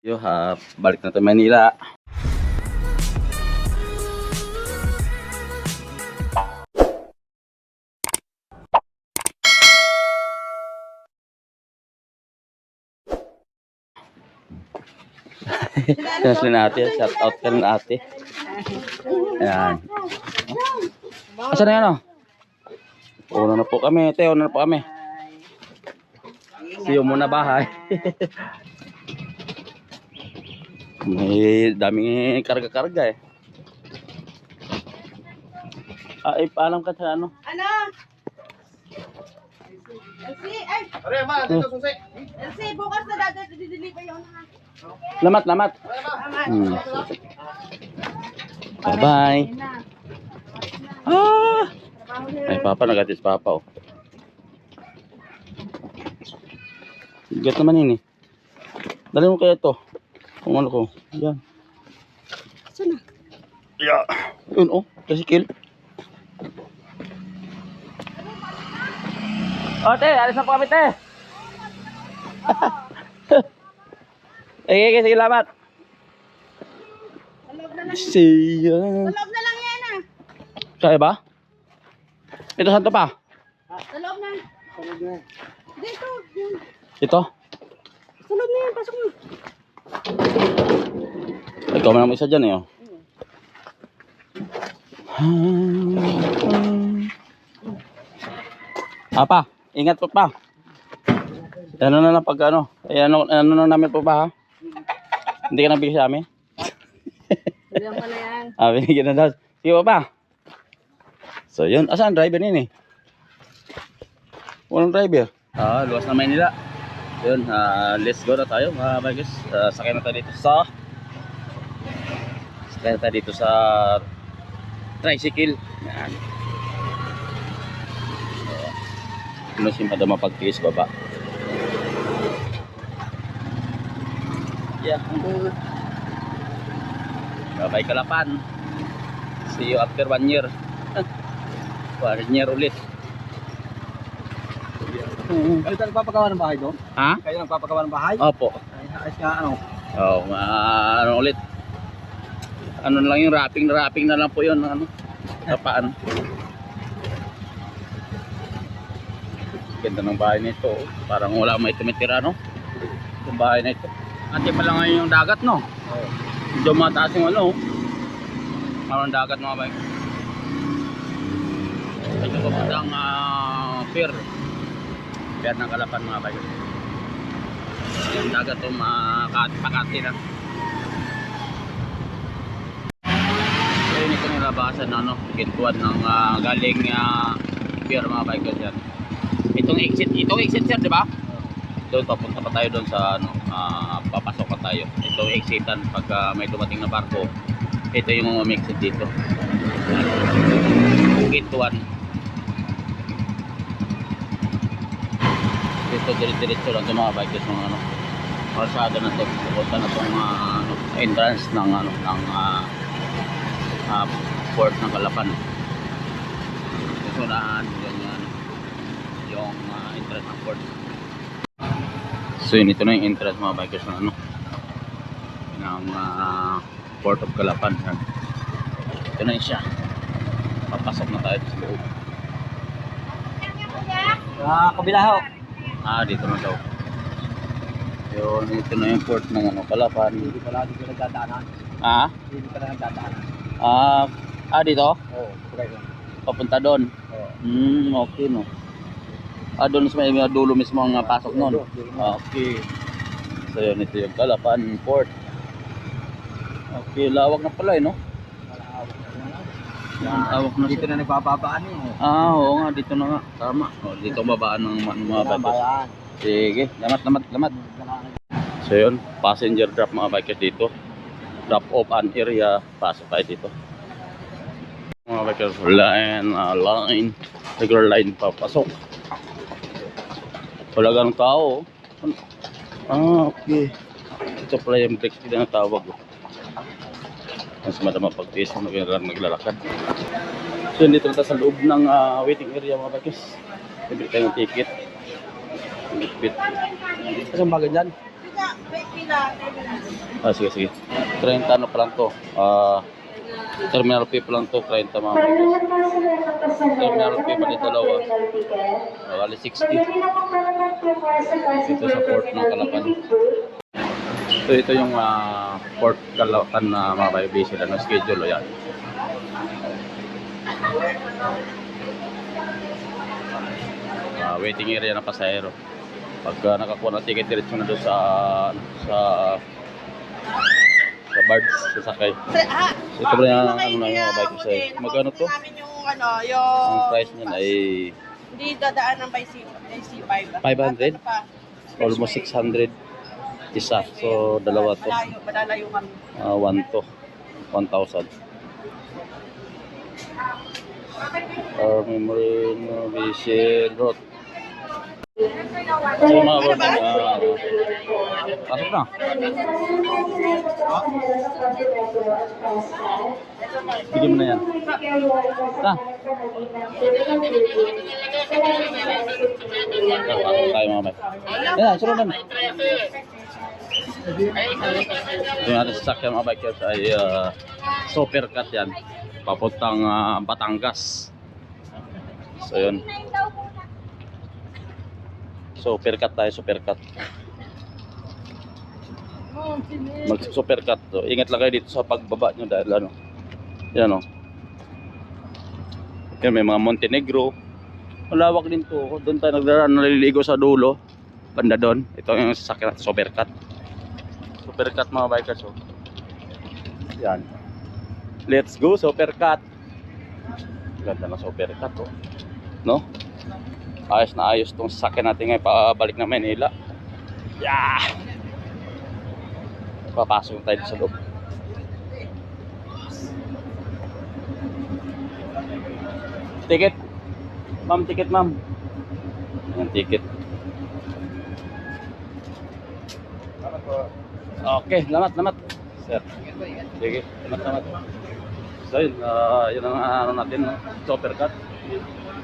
Yo, balik na tayo Manila. Sinasli natin, shout out ka ng ate. Ayan. Asa na yan o? Una na po kami, una na po kami. Siyo muna bahay. May daming karga-karga eh. Ay, paalam ka sa ano? Ano? Elsie, ay! Are, ma, dito susi. Elsie, bukas na dati dideliver yun ha. Lamat. Bye-bye. Ay, papa, nagatis papa oh. Bigat naman yun eh. Dali mo kaya ito. Kung ano ko. Yan. Saan na? Yeah. Yun oh. Kasikil. Oh, te. Alis na po kami, te. Sige, sige, salamat. Sa loob na lang. Siya. Sa loob na lang yan ah. Saan ba? Ito, saan to pa? Sa loob na. Dito. Yun. Ito? Sa loob na yan. Pasok mo. Ikaw man ang isa dyan eh oh. Apa, ingat po pa. Ano na lang pag ano. Ano na namin po pa ha. Hindi ka nabigay sa amin. Bilang mo na yan. Binigyan na daw. Sige pa. So yun, asan driver yun eh? Walang driver. Luwas na Maynila. Yun, let's go na tayo mga bagis. Sakay na tayo dito sa tricycle. Yan. Ano si madama pagtiis baba. Yeah. Bye-bye Kalapan. See you after 1 year. 1 year ulit. Kayo nagpapagawa ng bahay doon? Ha? Kayo nagpapagawa ng bahay? Opo. Ayos nga ano? Oh, ano ulit? Ano na lang yung wrapping na lang po yun. Ano? Tapaan. Ganda ng bahay nito. Parang wala may tumitira, no? Yung bahay na ito. Ante pa lang ngayon yung dagat, no? Oo. Medyo mataas yung ano. Parang dagat mga bahay. Ito po ang pier. Pier ng Kalapan mga bahay. Yung dagat ito makati na. Ayun ito nilabasan na ano, kintuan ng galing pier mga bahay ko dyan. Itong exit sir, di ba? Doon papunta pa tayo doon sa ano, papasok pa tayo. Ito exitan pag may dumating na barko. Ito yung exit dito. Kintuan. Ito diretso lang 'tong mga bikers ng ano. Kalsada na 'to. Pupunta na 'tong entrance ng ano ng port ng Kalapan. Ito na yung entrance ng port. So yun, ito na yung entrance mga bikers ng ano ng Port of Kalapan. Ito na yun siya. Papasok na tayo sa loob. Kabila ho. Dito na daw. Yun, ito na yung port ng ano, Kalapan. Hindi pala nagdadaanan. Hindi pala nagdadaanan. Dito? Oo, correct. Papunta doon. Oo. Okay no. Doon sa may dulo mismo ang pasok noon. Okay. So yun, ito yung Kalapan Port. Okay, lawak na pala eh, no? Lawak na Dito na nagpapabaan eh. oo nga, dito na nga. Tama. Dito babaan ng mga bikers. Sige, lamat. So yun, passenger drop mga bikers dito. Drop off an area, pasok tayo dito. Mga bikers, line, regular line papasok. Wala ganong tao. Okay. Ito pala yung break speed na tawag. Mas madama pagtiis kung naglalakad. So dito na sa loob ng waiting area mga bakis. Bibili tayo ng ticket. Bit. Isang bagay dyan? Wait, pila. Ah, sige, sige. 30 ano pa lang to. Terminal fee pa lang to, 30 mga bikers. Terminal fee pa dito dalawa. Bali 60. Ito sa port ng Calapan. Ito yung port Calapan na mga bikers sila na schedule. Yan. Waiting area ng pasahero. Pagka nakakuha ng ticket, diretso na doon sa barge, sasakay. Ito ba yung ano na yung bike ko sa'yo? Magkano to? Yung ano, yung... Ang price niyan ay Hindi dadaan ng by C5. 500? Almost 600 isa. So, dalawa to. Malalayo kami. 1 to. 1,000. Memory Vision Road. So, mga boss, pasok na. Bigyan mo na yan. Ta. Pasok tayo mga bike. Yan, sunod na. Yung ating sasakyan mga bikers ay Supercut yan. Papuntang Batangas. So yun. Supercut tayo, Supercut. Mag-Supercut to. Ingat lang kayo dito sa pagbaba nyo dahil ano. Yan o. Yan, may mga Montenegro. Malawak din to. Doon tayo nagdaraan, naliligo sa dulo. Banda doon. Ito yung sasakyan natin, Supercut. Supercut mga bikers oh. Yan. Let's go, Supercut. Ganda na Supercut oh. No? Ayos na ayos tong sasakyan natin ngayon pabalik na Manila. Yeah! Papasok tayo sa loob. Ticket. Ma'am, ticket ma'am. Ang ticket. Okay, lamat. Sir. Sige, lamat. So yun, yun ang ano natin, no? Supercut.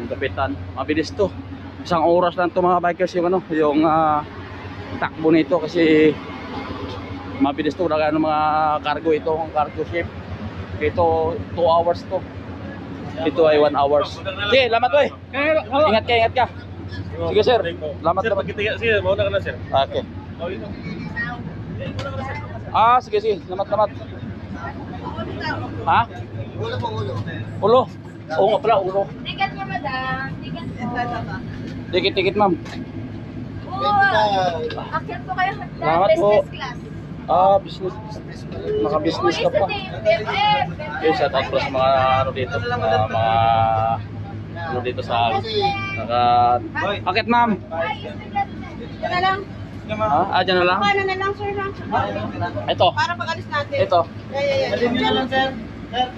Yung kapitan, mabilis to. Isang oras lang to mga bikers yung ano, yung takbo nito kasi mabilis to. Wala mga cargo ito, ang cargo ship. Ito 2 hours to. Ito ay 1 hours. Sige, lamat oy. Ingat ka. Sige sir. Lamat. Sige, mauna ka na sir. Okay. Sige. Lamat. Ha? Ulo. Oo nga pala, ulo. Ticket niya, madam. Ticket, ma'am. Akyat po kayo. Salamat po. Class. Business. Naka-business ka pa. Okay, shout out po sa mga ano dito. Mga ano dito sa Akit, ma'am. Yan na lang. Dyan na lang. Ano na lang, sir, lang. Ito. Para pag-alis natin. Ito. Yan.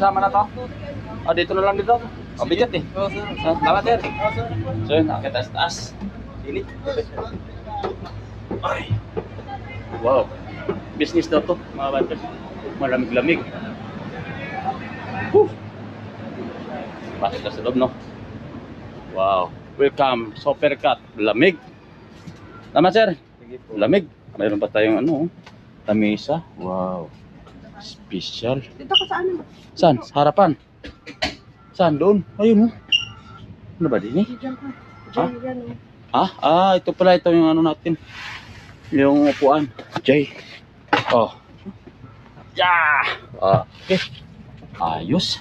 Sama na to. Dito na lang dito. Bigat eh. Salamat sir. So yun, akit taas. Sili. Ay. Wow. Business daw to, mga bikers. Malamig-lamig. Pasok na sa loob, no? Wow. Welcome, Supercut. Lamig. Tama sir. Lamig. Mayroon pa tayong ano, lamesa. Wow. Special. Dito ka sa ano? Saan? Sa harapan. Saan? Doon? Ayun oh. Ano ba din eh? Diyan ka. Diyan. Ito pala. Ito yung ano natin. Yung upuan. Jay. Oh. Yeah! Okay. Ayos.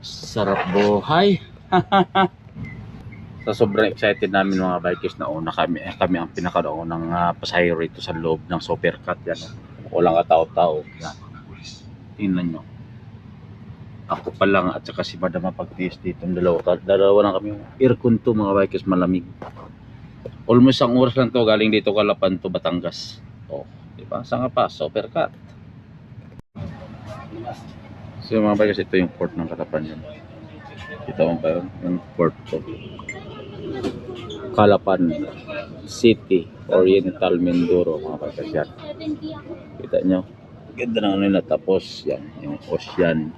Sarap buhay. So, sobrang excited namin mga bikers na una kami ang pinakaunang pasahero rito sa loob ng Supercut. Yan. Walang katao-tao. Yan. Tingnan nyo. Ako pa lang at saka si Madam pagtiis dito. Dalawa na kami. Aircon to mga bikers, malamig. Almost ang oras lang to galing dito Calapan to Batangas. Oh, di ba? Saan nga pa? Supercut. So mga bikers, ito yung port ng Calapan yan. Kita mo ba yun? Yung port to. Calapan City, Oriental Mindoro mga bikers yan. Kita nyo? Ganda na nila. Tapos yan, yung Ocean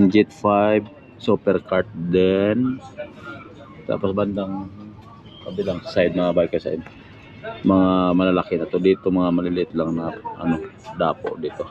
Jet 5, Supercut din. Tapos bandang kabilang side mga bikers side. mga malalaki na to. Dito mga maliliit lang na ano, dapo dito.